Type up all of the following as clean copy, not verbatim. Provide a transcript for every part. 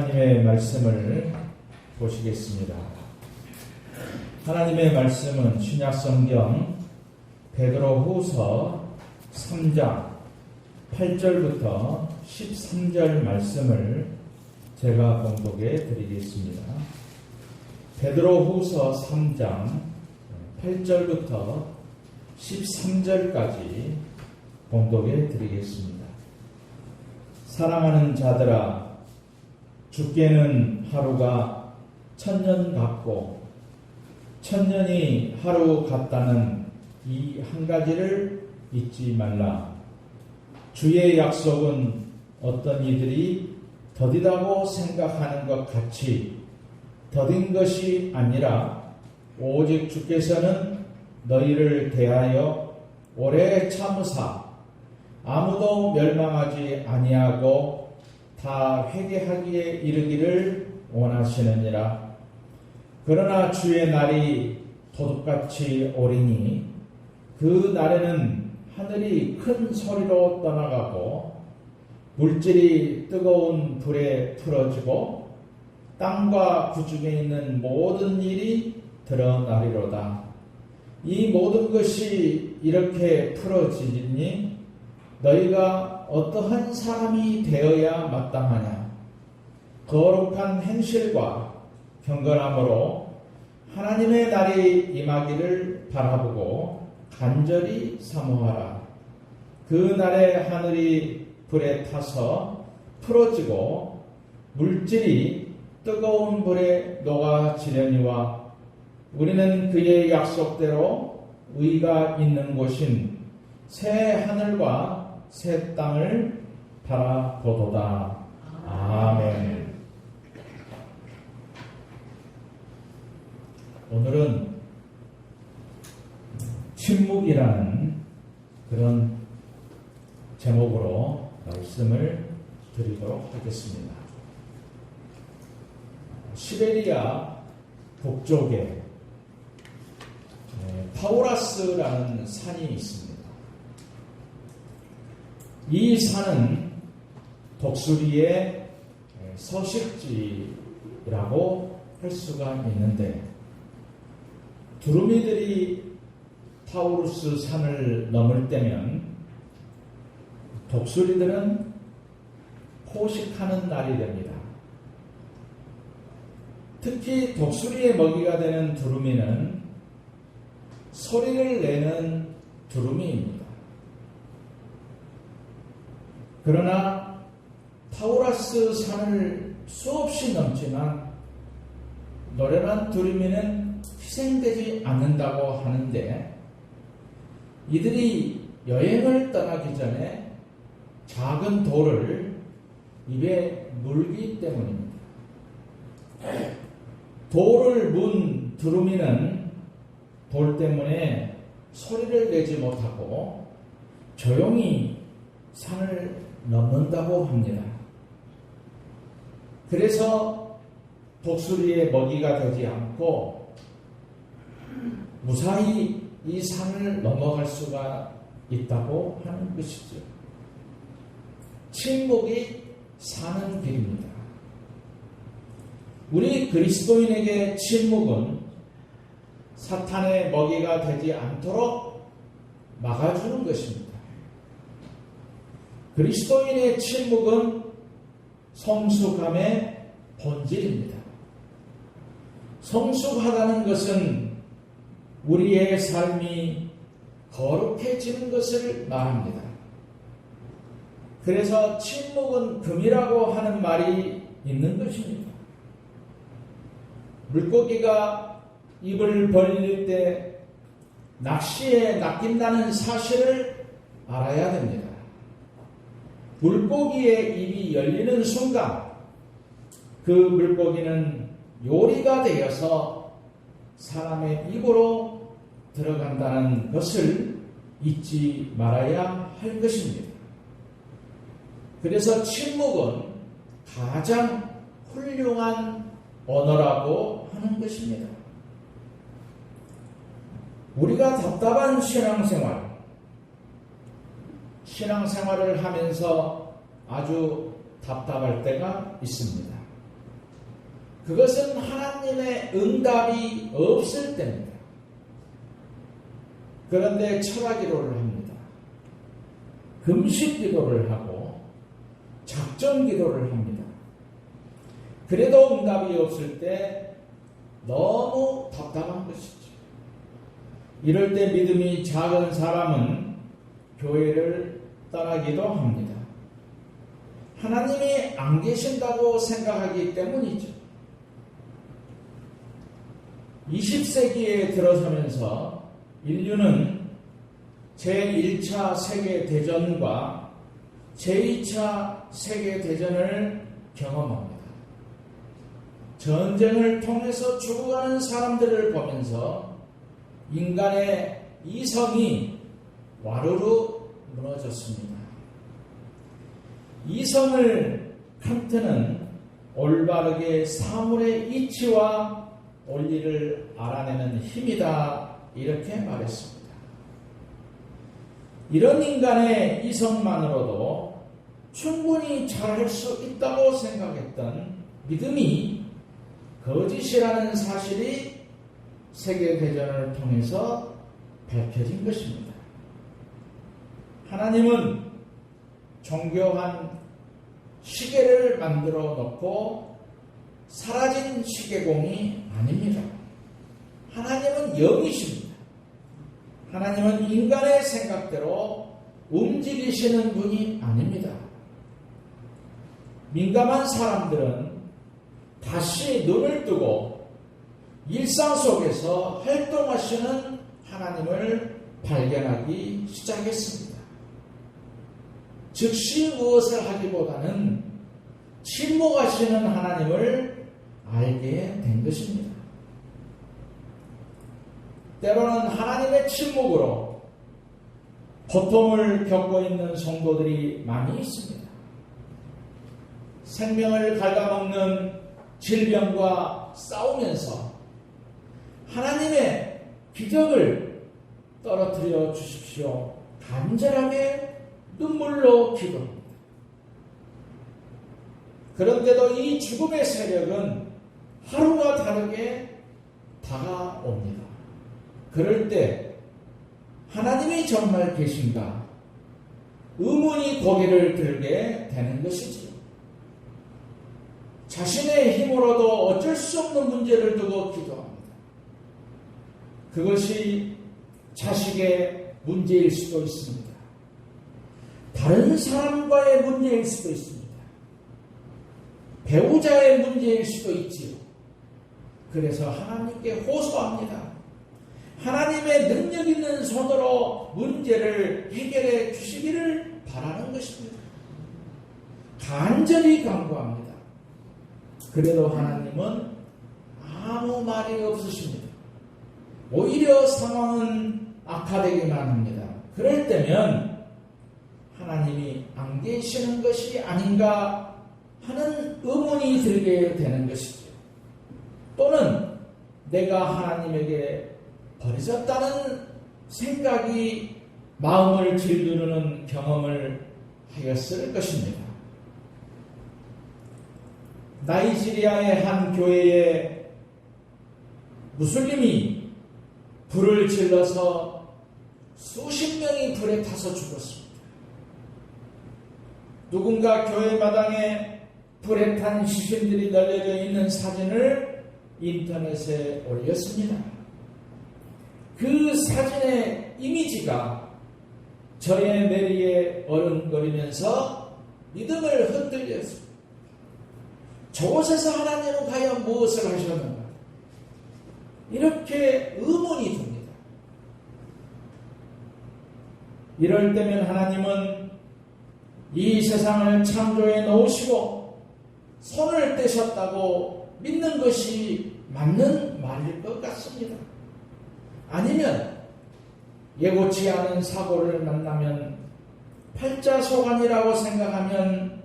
하나님의 말씀을 보시겠습니다. 하나님의 말씀은 신약성경 베드로후서 3장 8절부터 13절 말씀을 제가 봉독해 드리겠습니다. 베드로후서 3장 8절부터 13절까지 봉독해 드리겠습니다. 사랑하는 자들아, 주께는 하루가 천년 같고 천년이 하루 같다는 이 한 가지를 잊지 말라. 주의 약속은 어떤 이들이 더디다고 생각하는 것 같이 더딘 것이 아니라 오직 주께서는 너희를 대하여 오래 참으사 아무도 멸망하지 아니하고 다 회개하기에 이르기를 원하시느니라. 그러나 주의 날이 도둑같이 오리니 그 날에는 하늘이 큰 소리로 떠나가고 물질이 뜨거운 불에 풀어지고 땅과 그 중에 있는 모든 일이 드러나리로다. 이 모든 것이 이렇게 풀어지니 너희가 어떠한 사람이 되어야 마땅하냐? 거룩한 행실과 경건함으로 하나님의 날이 임하기를 바라보고 간절히 사모하라. 그 날에 하늘이 불에 타서 풀어지고 물질이 뜨거운 불에 녹아지려니와 우리는 그의 약속대로 의가 있는 곳인 새 하늘과 새 땅을 바라보도다. 아멘. 오늘은 침묵이라는 그런 제목으로 말씀을 드리도록 하겠습니다. 시베리아 북쪽에 타우라스라는 산이 있습니다. 이 산은 독수리의 서식지라고 할 수가 있는데 두루미들이 타우루스 산을 넘을 때면 독수리들은 포식하는 날이 됩니다. 특히 독수리의 먹이가 되는 두루미는 소리를 내는 두루미입니다. 그러나 타우라스 산을 수없이 넘지만 노련한 두루미는 희생되지 않는다고 하는데 이들이 여행을 떠나기 전에 작은 돌을 입에 물기 때문입니다. 돌을 문 두루미는 돌 때문에 소리를 내지 못하고 조용히 산을 넘는다고 합니다. 그래서 독수리의 먹이가 되지 않고 무사히 이 산을 넘어갈 수가 있다고 하는 것이죠. 침묵이 사는 길입니다. 우리 그리스도인에게 침묵은 사탄의 먹이가 되지 않도록 막아주는 것입니다. 그리스도인의 침묵은 성숙함의 본질입니다. 성숙하다는 것은 우리의 삶이 거룩해지는 것을 말합니다. 그래서 침묵은 금이라고 하는 말이 있는 것입니다. 물고기가 입을 벌릴 때 낚시에 낚인다는 사실을 알아야 됩니다. 물고기의 입이 열리는 순간 그 물고기는 요리가 되어서 사람의 입으로 들어간다는 것을 잊지 말아야 할 것입니다. 그래서 침묵은 가장 훌륭한 언어라고 하는 것입니다. 우리가 답답한 신앙생활을 하면서 아주 답답할 때가 있습니다. 그것은 하나님의 응답이 없을 때입니다. 그런데 철학기도를 합니다. 금식기도를 하고 작정기도를 합니다. 그래도 응답이 없을 때 너무 답답한 것이죠. 이럴 때 믿음이 작은 사람은 교회를 떠나기도 합니다. 하나님이 안 계신다고 생각하기 때문이죠. 20세기에 들어서면서 인류는 제1차 세계대전과 제2차 세계대전을 경험합니다. 전쟁을 통해서 죽어가는 사람들을 보면서 인간의 이성이 와르르 무너졌습니다. 이성을 칸트는 올바르게 사물의 이치와 원리를 알아내는 힘이다, 이렇게 말했습니다. 이런 인간의 이성만으로도 충분히 잘할 수 있다고 생각했던 믿음이 거짓이라는 사실이 세계대전을 통해서 밝혀진 것입니다. 하나님은 정교한 시계를 만들어 놓고 사라진 시계공이 아닙니다. 하나님은 영이십니다. 하나님은 인간의 생각대로 움직이시는 분이 아닙니다. 민감한 사람들은 다시 눈을 뜨고 일상 속에서 활동하시는 하나님을 발견하기 시작했습니다. 즉시 무엇을 하기보다는 침묵하시는 하나님을 알게 된 것입니다. 때로는 하나님의 침묵으로 고통을 겪고 있는 성도들이 많이 있습니다. 생명을 갉아먹는 질병과 싸우면서 하나님의 기적을 떨어뜨려 주십시오. 간절하게 눈물로 기도합니다. 그런데도 이 죽음의 세력은 하루가 다르게 다가옵니다. 그럴 때 하나님이 정말 계신가? 의문이 고개를 들게 되는 것이지요. 자신의 힘으로도 어쩔 수 없는 문제를 두고 기도합니다. 그것이 자식의 문제일 수도 있습니다. 다른 사람과의 문제일 수도 있습니다. 배우자의 문제일 수도 있지요. 그래서 하나님께 호소합니다. 하나님의 능력 있는 손으로 문제를 해결해 주시기를 바라는 것입니다. 간절히 간구합니다. 그래도 하나님은 아무 말이 없으십니다. 오히려 상황은 악화되기만 합니다. 그럴 때면 하나님이 안 계시는 것이 아닌가 하는 의문이 들게 되는 것이죠. 또는 내가 하나님에게 버려졌다는 생각이 마음을 질두르는 경험을 하였을 것입니다. 나이지리아의 한 교회에 무슬림이 불을 질러서 수십 명이 불에 타서 죽었습니다. 누군가 교회 마당에 불에 탄 시신들이 널려져 있는 사진을 인터넷에 올렸습니다. 그 사진의 이미지가 저의 내리에 어른거리면서 믿음을 흔들렸습니다. 저곳에서 하나님은 과연 무엇을 하셨는가? 이렇게 의문이 듭니다. 이럴 때면 하나님은 이 세상을 창조해 놓으시고 손을 떼셨다고 믿는 것이 맞는 말일 것 같습니다. 아니면 예고치 않은 사고를 만나면 팔자소관이라고 생각하면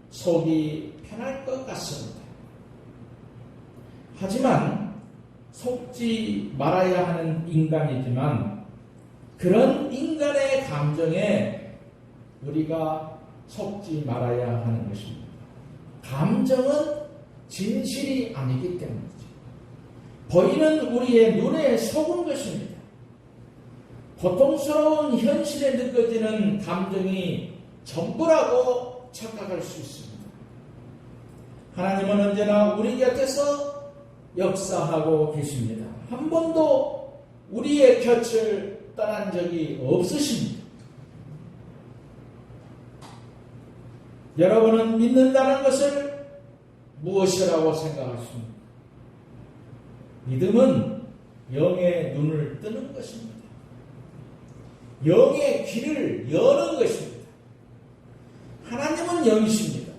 속이 편할 것 같습니다. 하지만 속지 말아야 하는 인간이지만 그런 인간의 감정에 우리가 속지 말아야 하는 것입니다. 감정은 진실이 아니기 때문이죠. 보이는 우리의 눈에 속은 것입니다. 고통스러운 현실에 느껴지는 감정이 전부라고 착각할 수 있습니다. 하나님은 언제나 우리 곁에서 역사하고 계십니다. 한 번도 우리의 곁을 떠난 적이 없으십니다. 여러분은 믿는다는 것을 무엇이라고 생각하십니까? 믿음은 영의 눈을 뜨는 것입니다. 영의 귀를 여는 것입니다. 하나님은 영이십니다.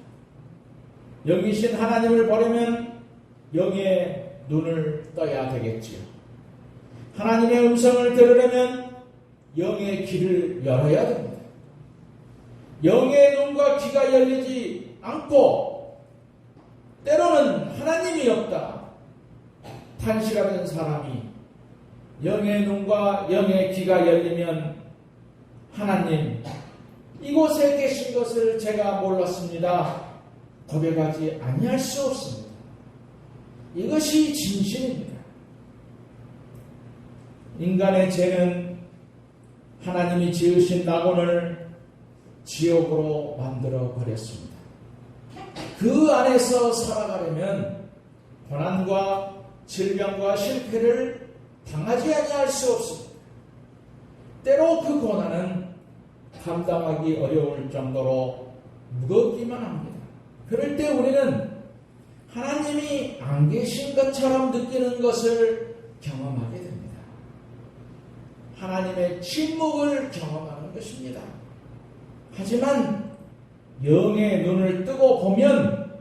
영이신 하나님을 보려면 영의 눈을 떠야 되겠지요. 하나님의 음성을 들으려면 영의 귀를 열어야 됩니다. 영의 눈과 귀가 열리지 않고 때로는 하나님이 없다 탄식하는 사람이 영의 눈과 영의 귀가 열리면 하나님, 이곳에 계신 것을 제가 몰랐습니다. 고백하지 아니할 수 없습니다. 이것이 진실입니다. 인간의 죄는 하나님이 지으신 낙원을 지옥으로 만들어 버렸습니다. 그 안에서 살아가려면 고난과 질병과 실패를 당하지 아니할 수 없습니다. 때로 그 고난은 감당하기 어려울 정도로 무겁기만 합니다. 그럴 때 우리는 하나님이 안 계신 것처럼 느끼는 것을 경험하게 됩니다. 하나님의 침묵을 경험하는 것입니다. 하지만 영의 눈을 뜨고 보면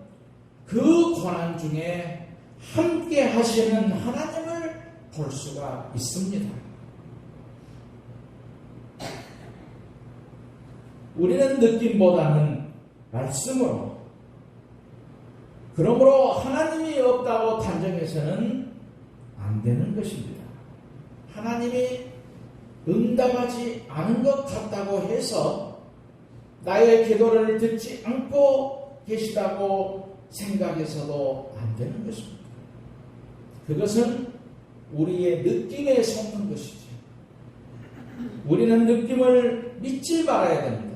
그 고난 중에 함께 하시는 하나님을 볼 수가 있습니다. 우리는 느낌보다는 말씀으로, 그러므로 하나님이 없다고 단정해서는 안 되는 것입니다. 하나님이 응답하지 않은 것 같다고 해서 나의 기도를 듣지 않고 계시다고 생각해서도 안 되는 것입니다. 그것은 우리의 느낌에 속는 것이지. 우리는 느낌을 믿지 말아야 됩니다.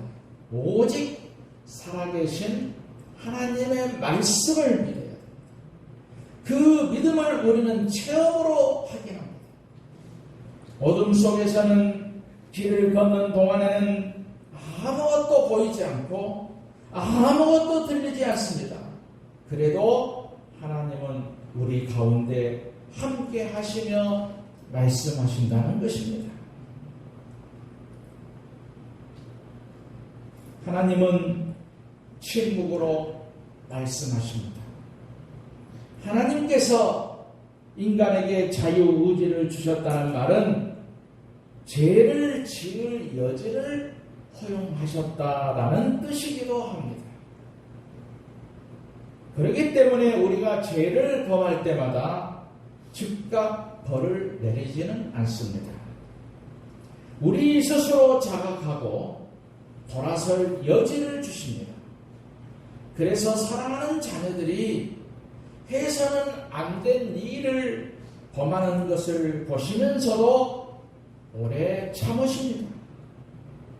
오직 살아계신 하나님의 말씀을 믿어야 됩니다. 그 믿음을 우리는 체험으로 확인합니다. 어둠 속에서는 길을 걷는 동안에는 아무것도 보이지 않고 아무것도 들리지 않습니다. 그래도 하나님은 우리 가운데 함께 하시며 말씀하신다는 것입니다. 하나님은 침묵으로 말씀하십니다. 하나님께서 인간에게 자유의지를 주셨다는 말은 죄를 지을 여지를 허용하셨다라는 뜻이기도 합니다. 그렇기 때문에 우리가 죄를 범할 때마다 즉각 벌을 내리지는 않습니다. 우리 스스로 자각하고 돌아설 여지를 주십니다. 그래서 사랑하는 자녀들이 해서는 안 된 일을 범하는 것을 보시면서도 오래 참으십니다.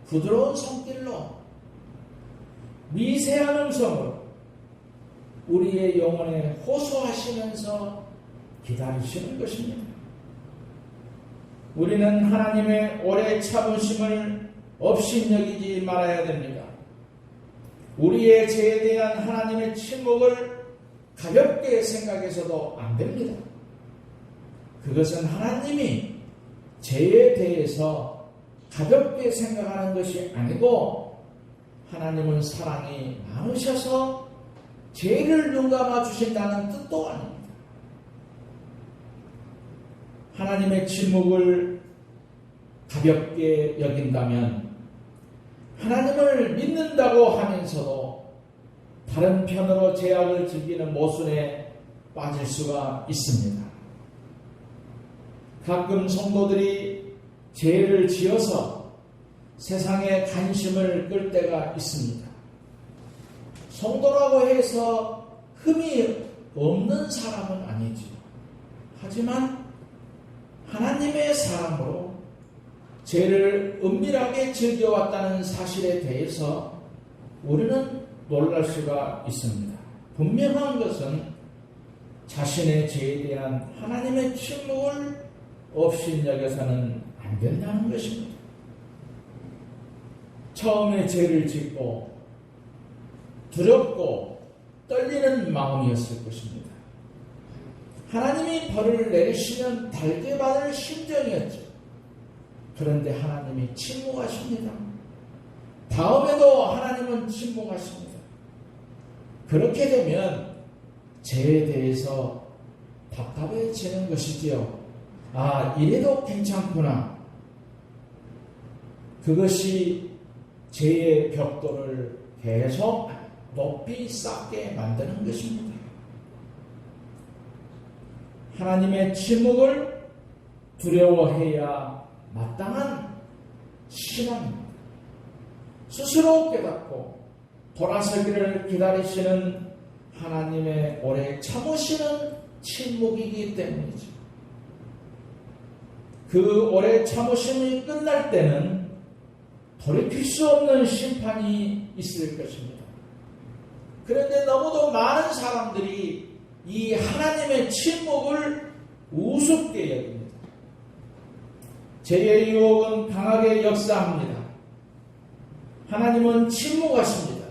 부드러운 손길로 미세한 음성으로 우리의 영혼에 호소하시면서 기다리시는 것입니다. 우리는 하나님의 오래 참으심을 업신여기지 말아야 됩니다. 우리의 죄에 대한 하나님의 침묵을 가볍게 생각해서도 안 됩니다. 그것은 하나님이 죄에 대해서 가볍게 생각하는 것이 아니고 하나님은 사랑이 많으셔서 죄를 눈감아 주신다는 뜻도 아닙니다. 하나님의 침묵을 가볍게 여긴다면 하나님을 믿는다고 하면서도 다른 편으로 죄악을 즐기는 모순에 빠질 수가 있습니다. 가끔 성도들이 죄를 지어서 세상에 관심을 끌 때가 있습니다. 성도라고 해서 흠이 없는 사람은 아니지요. 하지만 하나님의 사람으로 죄를 은밀하게 즐겨왔다는 사실에 대해서 우리는 놀랄 수가 있습니다. 분명한 것은 자신의 죄에 대한 하나님의 침묵을 업신여겨서는 안 된다는 것입니다. 처음에 죄를 짓고 두렵고 떨리는 마음이었을 것입니다. 하나님이 벌을 내리시면 달게 받을 심정이었죠. 그런데 하나님이 침묵하십니다. 다음에도 하나님은 침묵하십니다. 그렇게 되면 죄에 대해서 답답해지는 것이지요. 아, 이래도 괜찮구나. 그것이 죄의 벽돌을 계속 높이 쌓게 만드는 것입니다. 하나님의 침묵을 두려워해야 마땅한 신앙입니다. 스스로 깨닫고 돌아서기를 기다리시는 하나님의 오래 참으시는 침묵이기 때문이죠. 그 오래 참으심이 끝날 때는 돌이킬 수 없는 심판이 있을 것입니다. 그런데 너무도 많은 사람들이 이 하나님의 침묵을 우습게 여깁니다. 죄의 유혹은 강하게 역사합니다. 하나님은 침묵하십니다.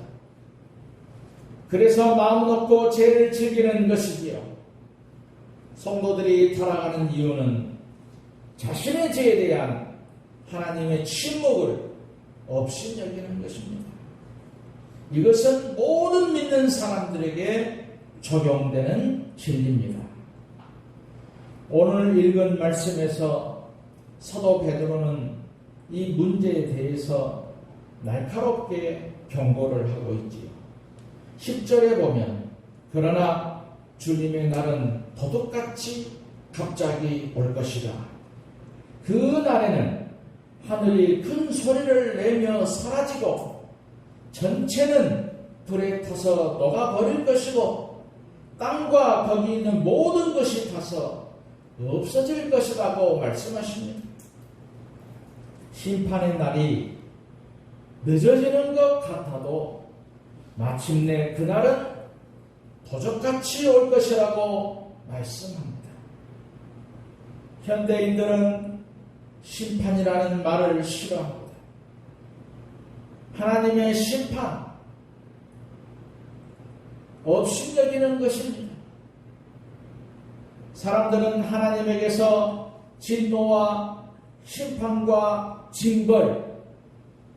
그래서 마음 놓고 죄를 즐기는 것이지요. 성도들이 타락하는 이유는 자신의 죄에 대한 하나님의 침묵을 업신여기는 것입니다. 이것은 모든 믿는 사람들에게 적용되는 진리입니다. 오늘 읽은 말씀에서 사도 베드로는 이 문제에 대해서 날카롭게 경고를 하고 있지요. 10절에 보면 그러나 주님의 날은 도둑같이 갑자기 올 것이라. 그 날에는 하늘이 큰 소리를 내며 사라지고 전체는 불에 타서 녹아버릴 것이고 땅과 거기 있는 모든 것이 타서 없어질 것이라고 말씀하십니다. 심판의 날이 늦어지는 것 같아도 마침내 그날은 도적같이 올 것이라고 말씀합니다. 현대인들은 심판이라는 말을 싫어합니다. 하나님의 심판, 업신여기는 것입니다. 사람들은 하나님에게서 진노와 심판과 징벌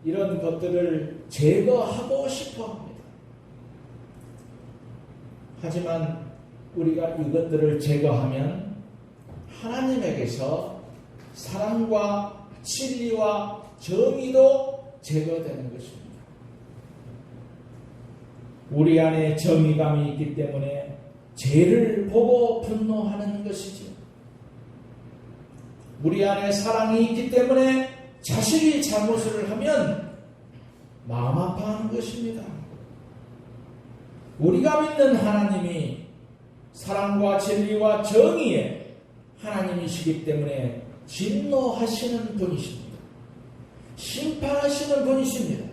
이런 것들을 제거하고 싶어 합니다. 하지만 우리가 이것들을 제거하면 하나님에게서 사랑과 진리와 정의도 제거되는 것입니다. 우리 안에 정의감이 있기 때문에 죄를 보고 분노하는 것이죠. 우리 안에 사랑이 있기 때문에 자식이 잘못을 하면 마음 아파하는 것입니다. 우리가 믿는 하나님이 사랑과 진리와 정의의 하나님이시기 때문에 진노하시는 분이십니다. 심판하시는 분이십니다.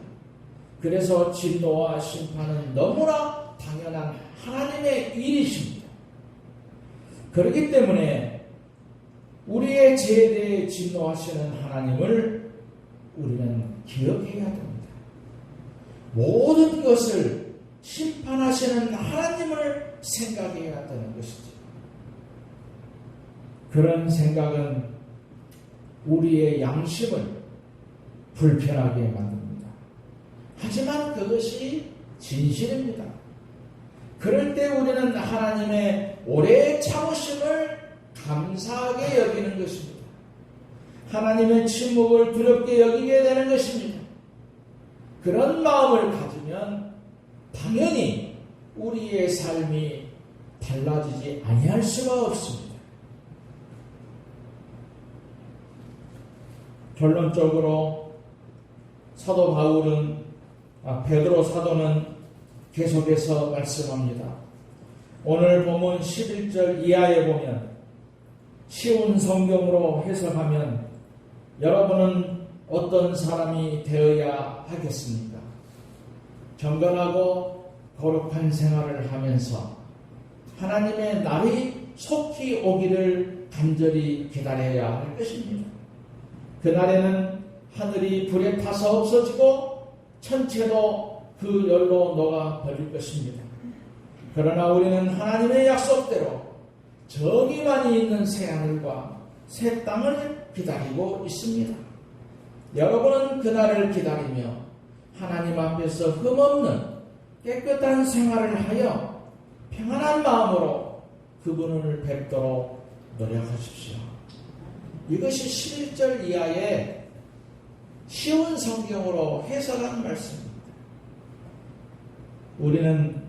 그래서 진노와 심판은 너무나 당연한 하나님의 일이십니다. 그렇기 때문에 우리의 죄에 대해 진노하시는 하나님을 우리는 기억해야 됩니다. 모든 것을 심판하시는 하나님을 생각해야 되는 것이죠. 그런 생각은 우리의 양심을 불편하게 만듭니다. 하지만 그것이 진실입니다. 그럴 때 우리는 하나님의 오래 참으심을 감사하게 여기는 것입니다. 하나님의 침묵을 두렵게 여기게 되는 것입니다. 그런 마음을 가지면 당연히 우리의 삶이 달라지지 아니할 수가 없습니다. 결론적으로 사도 바울은 베드로 사도는 계속해서 말씀합니다. 오늘 본문 11절 이하에 보면 쉬운 성경으로 해석하면 여러분은 어떤 사람이 되어야 하겠습니까? 경건하고 거룩한 생활을 하면서 하나님의 날이 속히 오기를 간절히 기다려야 할 것입니다. 그날에는 하늘이 불에 타서 없어지고 천체도 그 열로 녹아버릴 것입니다. 그러나 우리는 하나님의 약속대로 정의만이 있는 새하늘과 새 땅을 기다리고 있습니다. 여러분은 그날을 기다리며 하나님 앞에서 흠없는 깨끗한 생활을 하여 평안한 마음으로 그분을 뵙도록 노력하십시오. 이것이 11절 이하의 쉬운 성경으로 해석한 말씀입니다. 우리는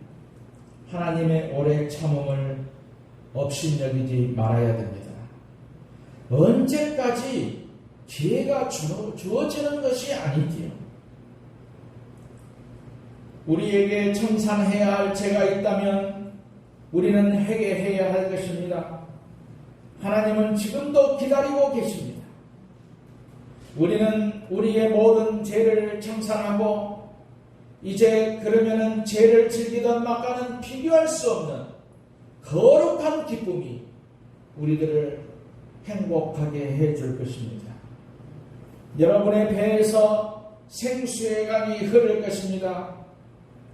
하나님의 오래 참음을 업신여기지 말아야 됩니다. 언제까지 기회가 주어지는 것이 아니지요. 우리에게 청산해야 할 죄가 있다면 우리는 회개해야 할 것입니다. 하나님은 지금도 기다리고 계십니다. 우리는 우리의 모든 죄를 청산하고 이제 그러면은 죄를 즐기던 막과는 비교할 수 없는 거룩한 기쁨이 우리들을 행복하게 해줄 것입니다. 여러분의 배에서 생수의 강이 흐를 것입니다.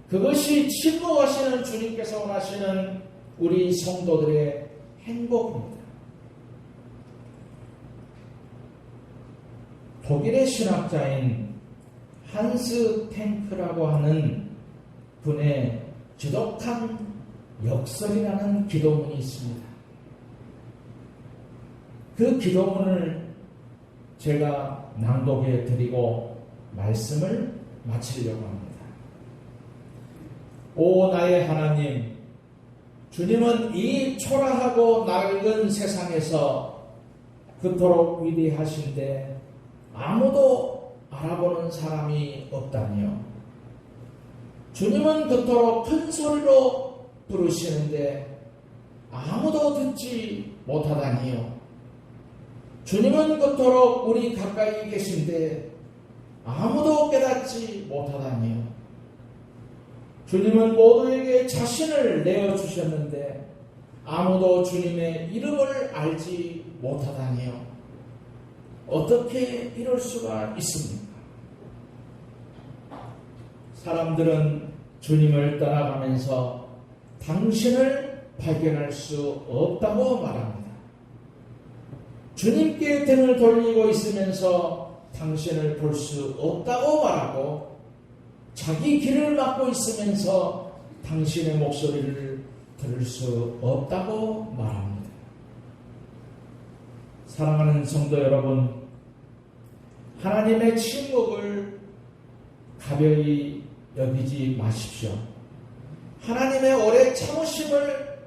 그것이 침묵하시는 주님께서 원하시는 우리 성도들의 행복입니다. 독일의 신학자인 한스 탱크라고 하는 분의 지독한 역설이라는 기도문이 있습니다. 그 기도문을 제가 낭독해 드리고 말씀을 마치려고 합니다. 오 나의 하나님, 주님은 이 초라하고 낡은 세상에서 그토록 위대하신데 아무도 알아보는 사람이 없다니요. 주님은 그토록 큰 소리로 부르시는데 아무도 듣지 못하다니요. 주님은 그토록 우리 가까이 계신데 아무도 깨닫지 못하다니요. 주님은 모두에게 자신을 내어주셨는데 아무도 주님의 이름을 알지 못하다니요. 어떻게 이럴 수가 있습니까? 사람들은 주님을 떠나가면서 당신을 발견할 수 없다고 말합니다. 주님께 등을 돌리고 있으면서 당신을 볼 수 없다고 말하고 자기 길을 막고 있으면서 당신의 목소리를 들을 수 없다고 말합니다. 사랑하는 성도 여러분, 하나님의 침묵을 가벼이 여기지 마십시오. 하나님의 오래 참으심을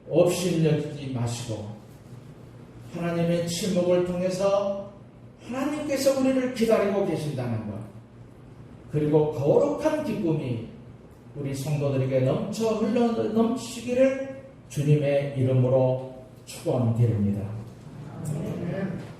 업신여기지 마시고 하나님의 침묵을 통해서 하나님께서 우리를 기다리고 계신다는 것, 그리고 거룩한 기쁨이 우리 성도들에게 넘치기를 주님의 이름으로 축원드립니다. 아멘.